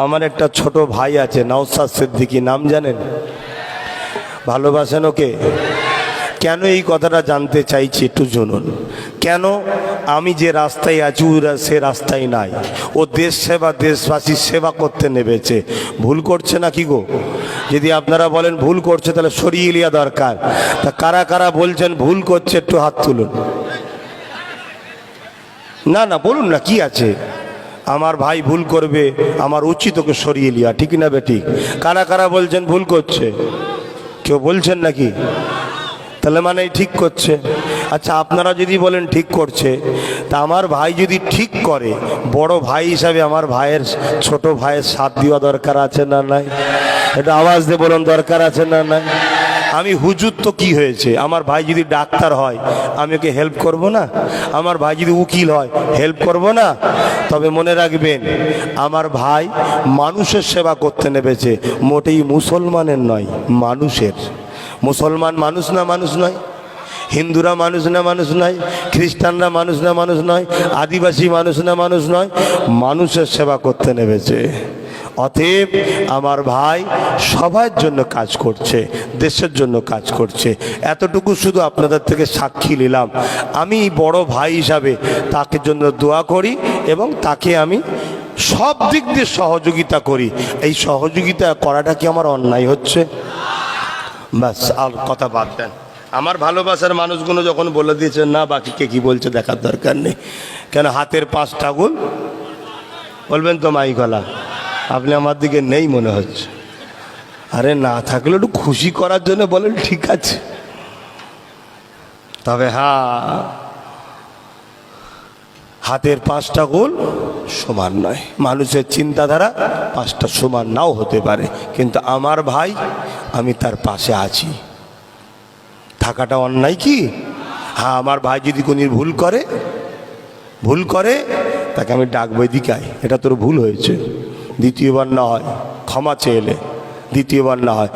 আমার একটা ছোট ভাই আছে নওশাদ সিদ্দিকী, নাম জানেন? ভালোবাসেন ওকে? কেন এই কথাটা জানতে চাইছি একটু শুনুন। কেন আমি যে রাস্তায় আছি সে রাস্তায় নাই। ও দেশ সেবা, দেশবাসীর সেবা করতে নেমেছে। ভুল করছে না কি গো? যদি আপনারা বলেন ভুল করছে তাহলে সরিয়ে নেওয়া দরকার। তা কারা কারা বলছেন ভুল করছে একটু হাত তুলুন। না না বলুন না, কি আছে? আমার ভাই ভুল করবে, আমার উচিত ওকে সরিয়ে লিয়া, ঠিক না বেঠিক? কারা কারা বলছেন ভুল করছে? কেউ বলছেন নাকি? তাহলে মানে ঠিক করছে। আচ্ছা আপনারা যদি বলেন ঠিক করছে, তা আমার ভাই যদি ঠিক করে, বড় ভাই হিসাবে আমার ভাইয়ের ছোট ভাইয়ের সাথ দেওয়া দরকার আছে না নাই? এটা আওয়াজ দিয়ে বলুন, দরকার আছে না নাই? আমি হুজুর তো কি হয়েছে? আমার ভাই যদি ডাক্তার হয় আমি ওকে হেল্প করব না? আমার ভাই যদি উকিল হয় হেল্প করব না? তবে মনে রাখবেন, আমার ভাই মানুষের সেবা করতে নেমেছে, মোটেই মুসলমানের নয়, মানুষের। মুসলমান মানুষ না মানুষ নয়? হিন্দুরা মানুষ না মানুষ নয়? খ্রিস্টানরা মানুষ না মানুষ নয়? আদিবাসী মানুষ না মানুষ নয়? মানুষের সেবা করতে নেমেছে। অতএব আমার ভাই সবার জন্য কাজ করছে, দেশের জন্য কাজ করছে। এতটুকু শুধু আপনাদের থেকে সাক্ষী নিলাম। আমি বড় ভাই হিসাবে তাকে জন্য দোয়া করি এবং তাকে আমি সব দিক দিয়ে সহযোগিতা করি। এই সহযোগিতা করাটা কি আমার অন্যায় হচ্ছে? ব্যাস, আর কথা বাদ দেন। আমার ভালোবাসার মানুষগুলো যখন বলে দিয়েছে না, বাকিকে কি বলছে দেখার দরকার নেই। কেন হাতের 5টা আঙুল বলবেন তো মাই গলা? আপনি আমার দিকে নেই মনে হচ্ছে। আরে না থাকলে একটু খুশি করার জন্য বলেন, ঠিক আছে। তবে হ্যাঁ, হাতের 5টা আঙুল সমান নয়। মানুষের চিন্তাধারা 5টা সমান নাও হতে পারে, কিন্তু আমার ভাই, আমি তার পাশে আছি। থাকাটা অন্যায় কি? হ্যাঁ, আমার ভাই যদি কোনো ভুল করে তাকে আমি ডাকবো, এদিকে আয়, এটা তোর ভুল হয়েছে, দ্বিতীয়বার না হয় ক্ষমা চেয়ে এলে, দ্বিতীয়বার না হয়